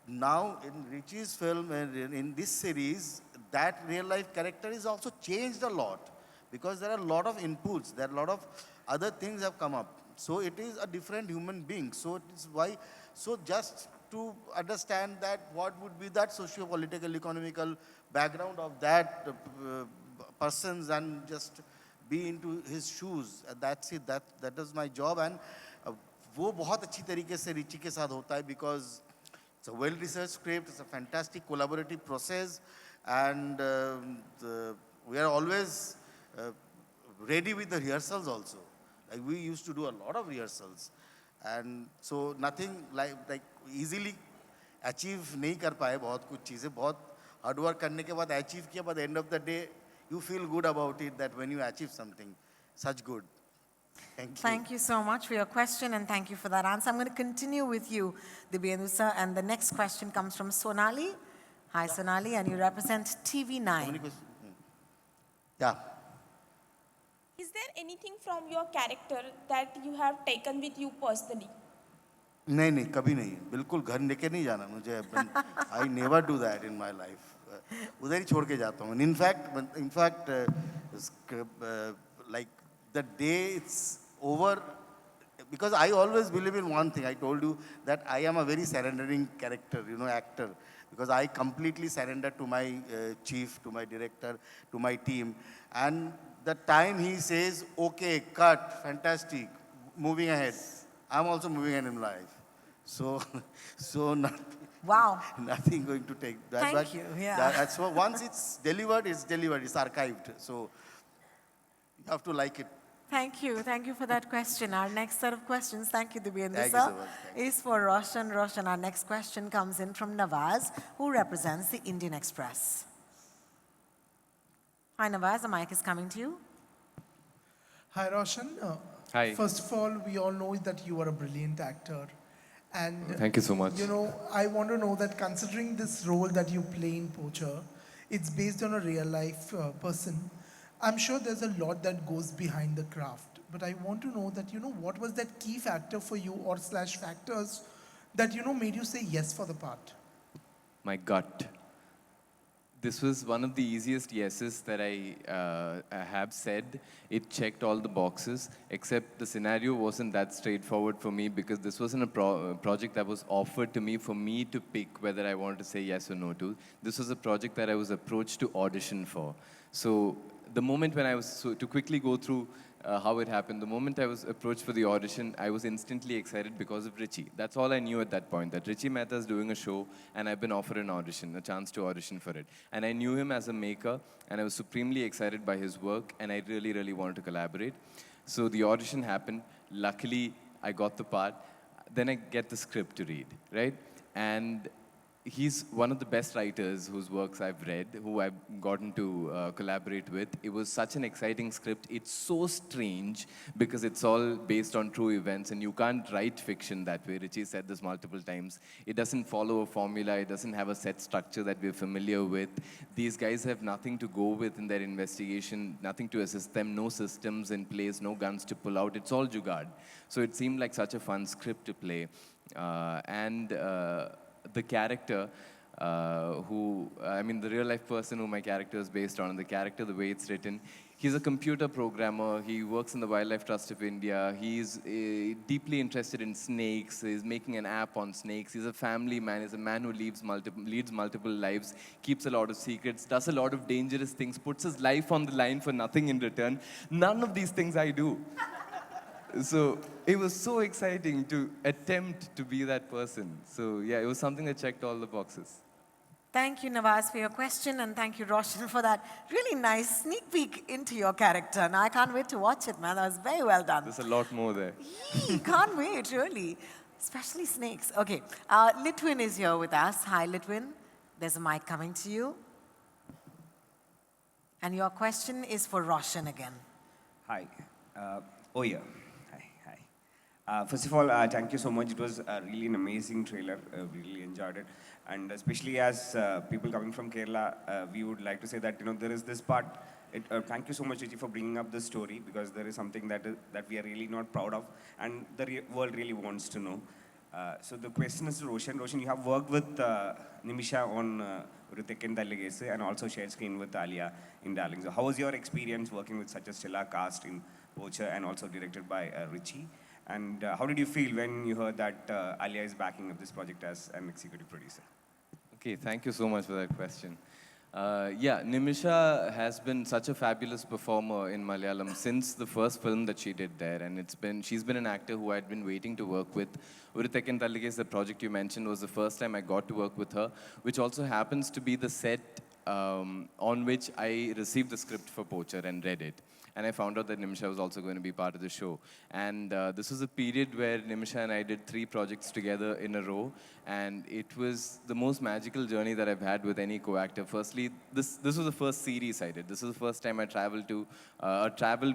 now in Richie's film and in this series, that real life character is also changed a lot, because there are a lot of inputs, there are a lot of other things have come up. So it is a different human being. So it is why, so just to understand that what would be that socio-political, economical background of that persons, and just be into his shoes. That's it. That is my job, and वो बहुत अच्छी तरीके से Richie के साथ होता है, because it's a well-researched script. It's a fantastic collaborative process, and we are always ready with the rehearsals also. Like we used to do a lot of rehearsals, and so nothing like easily achieve नहीं कर पाए बहुत कुछ चीज़ें, बहुत hard work करने के बाद achieve किया, but at the end of the day you feel good about it, that when you achieve something such good. Thank you. Thank you so much for your question, and thank you for that answer. I'm going to continue with you, Dibyendu sir, and the next question comes from Sonali. Hi, Sonali, and you represent TV9. Yeah. Is there anything from your character that you have taken with you personally? नहीं कभी नहीं, बिल्कुल घर लेके नहीं जाना मुझे. I never do that in my life. उधर ही छोड़ के जाता हूँ. In fact, like the day it's over, because I always believe in one thing. I told you that I am a very surrendering character, actor, because I completely surrender to my chief, to my director, to my team, and the time he says, okay, cut, fantastic, moving ahead, I'm also moving ahead in life. So wow, nothing going to take that. Thank you. Yeah. That's what, once it's delivered, it's archived. So you have to like it. Thank you for that question. Our next set of questions, thank you, Dibyendu Thank you sir, so much. is for Roshan. Roshan, our next question comes in from Nawaz, who represents the Indian Express. Hi, Nawaz, the mic is coming to you. Hi, Roshan. Hi. First of all, we all know that you are a brilliant actor. And, Thank you so much. You know, I want to know that considering this role that you play in Poacher, it's based on a real life person. I'm sure there's a lot that goes behind the craft. But I want to know that, what was that key factor for you or slash factors that, made you say yes for the part? My gut. This was one of the easiest yeses that I have said. It checked all the boxes, except the scenario wasn't that straightforward for me because this wasn't a project that was offered to me for me to pick whether I wanted to say yes or no to. This was a project that I was approached to audition for. So the moment when I was, to quickly go through how it happened, the moment I was approached for the audition, I was instantly excited because of Richie. That's all I knew at that point, that Richie Mehta is doing a show and I've been offered an audition, a chance to audition for it. And I knew him as a maker and I was supremely excited by his work and I really, really wanted to collaborate. So the audition happened. Luckily, I got the part. Then I get the script to read, right? And he's one of the best writers whose works I've read, who I've gotten to collaborate with. It was such an exciting script. It's so strange because it's all based on true events and you can't write fiction that way. Richie said this multiple times. It doesn't follow a formula. It doesn't have a set structure that we're familiar with. These guys have nothing to go with in their investigation, nothing to assist them, no systems in place, no guns to pull out. It's all jugaad. So it seemed like such a fun script to play. The character the real life person who my character is based on, the character, the way it's written, he's a computer programmer, he works in the Wildlife Trust of India, he's deeply interested in snakes, he's making an app on snakes, he's a family man, he's a man who leads multiple lives, keeps a lot of secrets, does a lot of dangerous things, puts his life on the line for nothing in return. None of these things I do. So it was so exciting to attempt to be that person. So yeah, it was something that checked all the boxes. Thank you, Nawaz, for your question, and thank you, Roshan, for that really nice sneak peek into your character. Now, I can't wait to watch it, man. That was very well done. There's a lot more there. Can't wait, really. Especially snakes. Okay, Litwin is here with us. Hi, Litwin. There's a mic coming to you. And your question is for Roshan again. Hi. Yeah. First of all, thank you so much. It was really an amazing trailer. We really enjoyed it. And especially as people coming from Kerala, we would like to say that, there is this part. Thank you so much, Richie, for bringing up this story because there is something that we are really not proud of and the world really wants to know. So the question is to Roshan. Roshan, you have worked with Nimisha on Hrithik and Dalligese and also shared screen with Alia in Darling. So how was your experience working with such a stellar cast in Poacher and also directed by Richie? And how did you feel when you heard that Alia is backing up this project as an executive producer? Okay, thank you so much for that question. Nimisha has been such a fabulous performer in Malayalam since the first film that she did there, and she's been an actor who I'd been waiting to work with. Hrithik and Dalligese, the project you mentioned, was the first time I got to work with her, which also happens to be the set on which I received the script for Poacher and read it. And I found out that Nimisha was also going to be part of the show. And this was a period where Nimisha and I did 3 projects together in a row. And it was the most magical journey that I've had with any co-actor. Firstly, this was the first series I did. This was the first time I traveled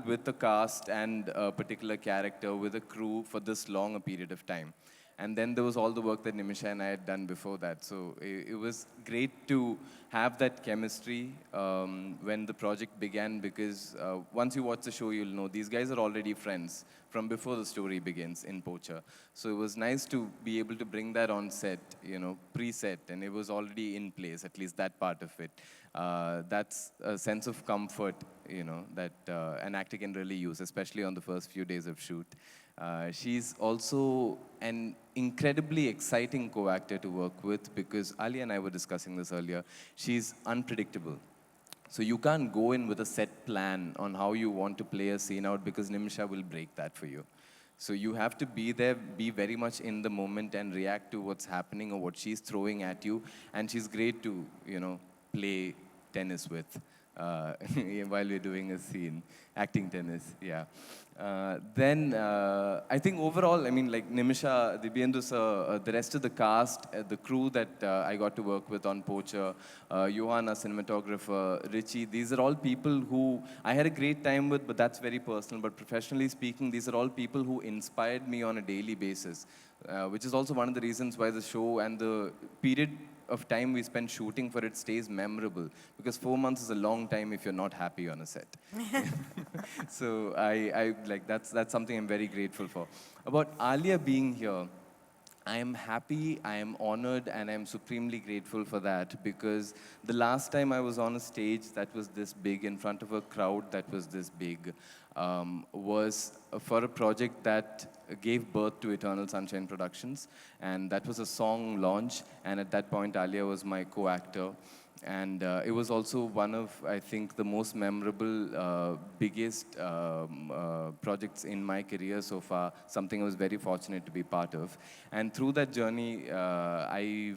with a cast and a particular character with a crew for this long a period of time. And then there was all the work that Nimisha and I had done before that. So it was great to have that chemistry when the project began because once you watch the show, you'll know these guys are already friends from before the story begins in Poacher. So it was nice to be able to bring that on set, pre-set, and it was already in place, at least that part of it. That's a sense of comfort, that an actor can really use, especially on the first few days of shoot. She's also an incredibly exciting co-actor to work with because Ali and I were discussing this earlier. She's unpredictable. So you can't go in with a set plan on how you want to play a scene out because Nimisha will break that for you. So you have to be there, be very much in the moment and react to what's happening or what she's throwing at you. And she's great to, play tennis with. while we're doing a scene, acting tennis, yeah. I think overall, I mean, like Nimisha, Dibyendu sir, the rest of the cast, the crew that I got to work with on Poacher, Johanna, cinematographer, Richie, these are all people who I had a great time with, but that's very personal. But professionally speaking, these are all people who inspired me on a daily basis, which is also one of the reasons why the show and the period of time we spend shooting for it stays memorable, because 4 months is a long time if you're not happy on a set. So I like that's something I'm very grateful for. About Alia being here, I am happy, I am honored, and I'm supremely grateful for that, because the last time I was on a stage that was this big, in front of a crowd that was this big, was for a project that gave birth to Eternal Sunshine Productions, and that was a song launch, and at that point Alia was my co-actor. And it was also one of, I think, the most memorable, biggest projects in my career so far, something I was very fortunate to be part of. And through that journey, I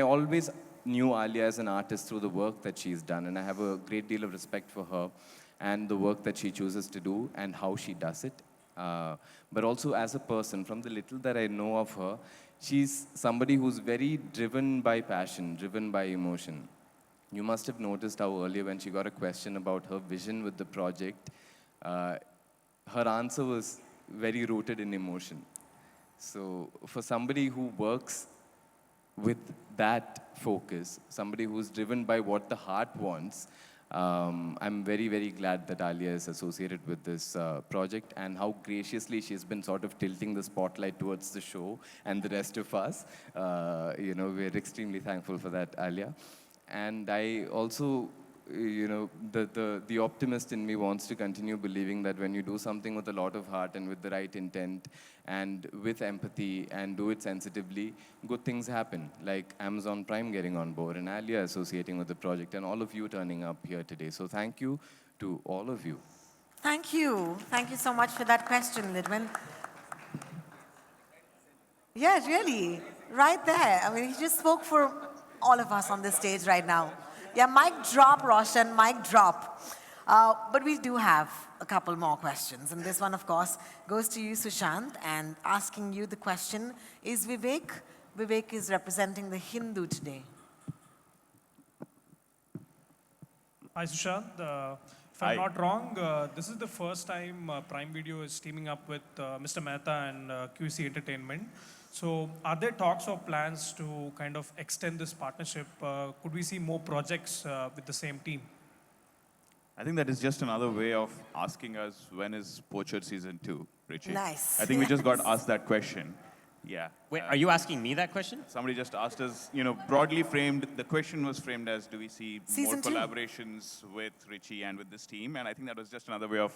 always knew Alia as an artist through the work that she's done, and I have a great deal of respect for her and the work that she chooses to do and how she does it. But also as a person, from the little that I know of her, she's somebody who's very driven by passion, driven by emotion. You must have noticed how earlier when she got a question about her vision with the project, her answer was very rooted in emotion. So for somebody who works with that focus, somebody who's driven by what the heart wants, I'm very, very glad that Alia is associated with this project, and how graciously she's been sort of tilting the spotlight towards the show and the rest of us. We're extremely thankful for that, Alia. And I also, the optimist in me wants to continue believing that when you do something with a lot of heart and with the right intent and with empathy and do it sensitively, good things happen. Like Amazon Prime getting on board and Alia associating with the project and all of you turning up here today. So thank you to all of you. Thank you. Thank you so much for that question, Lidwin. Yeah, really. Right there. I mean, he just spoke for all of us on this stage right now. Yeah, mic drop, Roshan, mic drop. But we do have a couple more questions. And this one, of course, goes to you, Sushant. And asking you the question is Vivek. Vivek is representing the Hindu today. Hi, Sushant. If I'm not wrong, this is the first time Prime Video is teaming up with Mr. Mehta and QC Entertainment. So are there talks or plans to kind of extend this partnership? Could we see more projects with the same team? I think that is just another way of asking us when is Poacher Season 2, Richie. Nice. I think we just got asked that question. Yeah. Wait, are you asking me that question? Somebody just asked us, broadly framed, the question was framed as, do we see Season more 2? Collaborations with Richie and with this team? And I think that was just another way of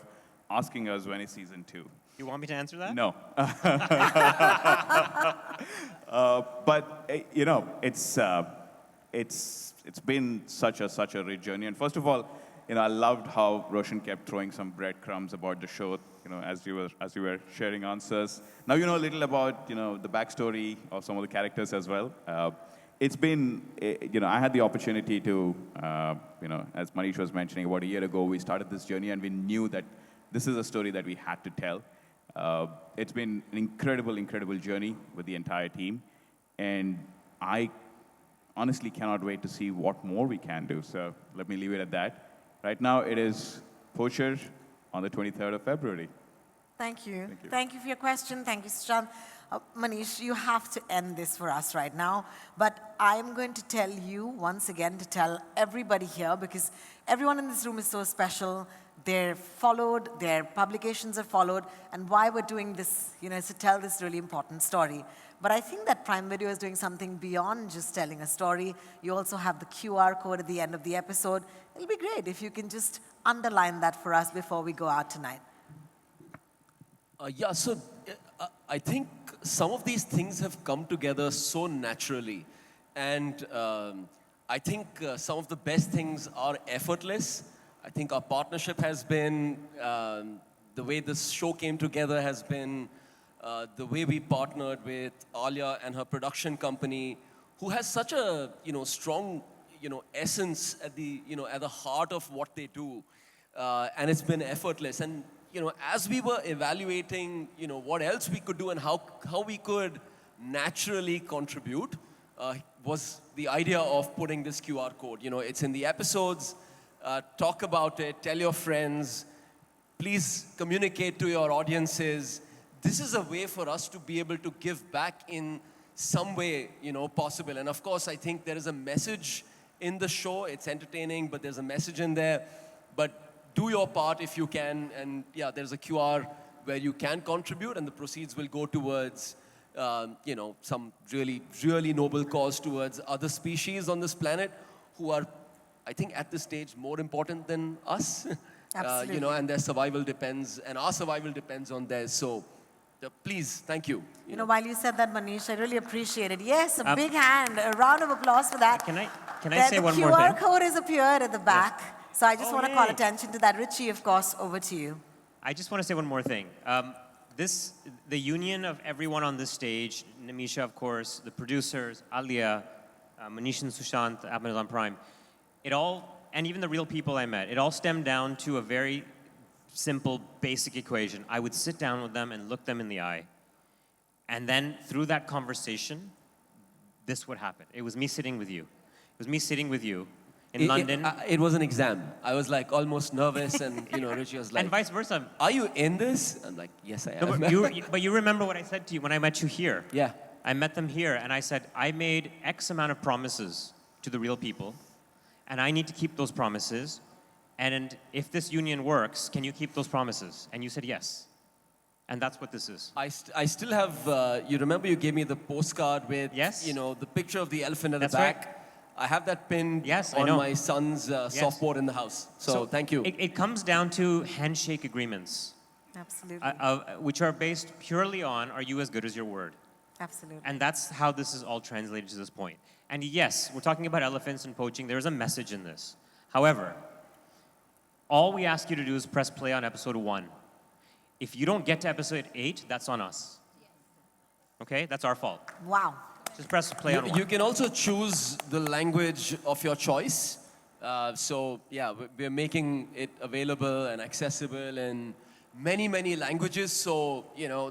asking us when is Season 2. You want me to answer that? No. But it's been such a rich journey. And first of all, I loved how Roshan kept throwing some breadcrumbs about the show, as you were sharing answers. Now you know a little about, the backstory of some of the characters as well. It's been, I had the opportunity to, as Manish was mentioning, about a year ago, we started this journey and we knew that this is a story that we had to tell. It's been an incredible journey with the entire team. And I honestly cannot wait to see what more we can do. So let me leave it at that. Right now, it is Poacher on the 23rd of February. Thank you. Thank you for your question. Thank you, Sushant. Manish, you have to end this for us right now. But I'm going to tell you once again to tell everybody here, because everyone in this room is so special. They're followed, their publications are followed, and why we're doing this, is to tell this really important story. But I think that Prime Video is doing something beyond just telling a story. You also have the QR code at the end of the episode. It'll be great if you can just underline that for us before we go out tonight. I think some of these things have come together so naturally. And I think some of the best things are effortless. I think our partnership has been, the way this show came together has been the way we partnered with Alia and her production company, who has such a strong essence, at the heart of what they do. And it's been effortless. And, as we were evaluating, what else we could do and how we could naturally contribute, was the idea of putting this QR code. It's in the episodes. Talk about it, tell your friends, please communicate to your audiences. This is a way for us to be able to give back in some way, possible. And of course, I think there is a message in the show. It's entertaining, but there's a message in there. But do your part if you can. And yeah, there's a QR where you can contribute, and the proceeds will go towards, some really, really noble cause towards other species on this planet who are, I think, at this stage, more important than us. Absolutely. And their survival depends, and our survival depends on theirs. So, please, thank you. While you said that, Manish, I really appreciate it. Yes, a big hand, a round of applause for that. Can I say one more thing? The thing? QR code has appeared at the back. So I just want to call attention to that. Richie, of course, over to you. I just want to say one more thing. The union of everyone on this stage, Nimisha, of course, the producers, Alia, Manish and Sushant, Amazon Prime, and even the real people I met, it all stemmed down to a very simple, basic equation. I would sit down with them and look them in the eye. And then through that conversation, this would happen. It was me sitting with you. It was me sitting with you in London. It was an exam. I was like almost nervous, and Richie was like, and vice versa. Are you in this? I'm like, yes, I am. No, but you remember what I said to you when I met you here. Yeah. I met them here, and I said, I made X amount of promises to the real people, and I need to keep those promises. And if this union works, can you keep those promises? And you said yes. And that's what this is. I still have, you remember you gave me the postcard with, the picture of the elephant at the back? Right. I have that pinned I on know. my son's softboard in the house. So thank you. It comes down to handshake agreements. Absolutely. Which are based purely on, are you as good as your word? Absolutely. And that's how this is all translated to this point. And yes, we're talking about elephants and poaching. There's a message in this. However, all we ask you to do is press play on episode 1. If you don't get to episode 8, that's on us. Okay? That's our fault. Wow. Just press play on 1. You can also choose the language of your choice. So, yeah, we're making it available and accessible in many, many languages. So,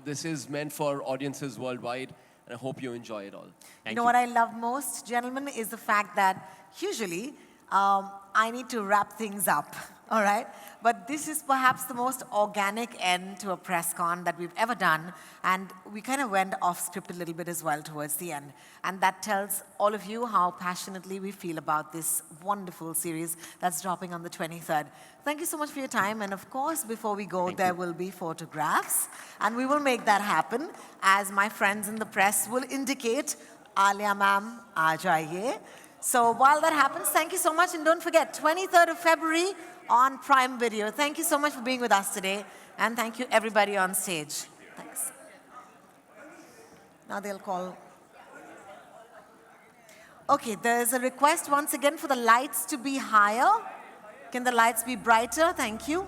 this is meant for audiences worldwide. And I hope you enjoy it all. You know what I love most, gentlemen, is the fact that usually I need to wrap things up, all right? But this is perhaps the most organic end to a press con that we've ever done. And we kind of went off script a little bit as well towards the end. And that tells all of you how passionately we feel about this wonderful series that's dropping on the 23rd. Thank you so much for your time. And of course, before we go, there will be photographs. And we will make that happen, as my friends in the press will indicate. Alia ma'am, aa jaiye. So while that happens, thank you so much. And don't forget, 23rd of February on Prime Video. Thank you so much for being with us today. And thank you, everybody on stage. Thanks. Now they'll call. Okay, there's a request once again for the lights to be higher. Can the lights be brighter? Thank you.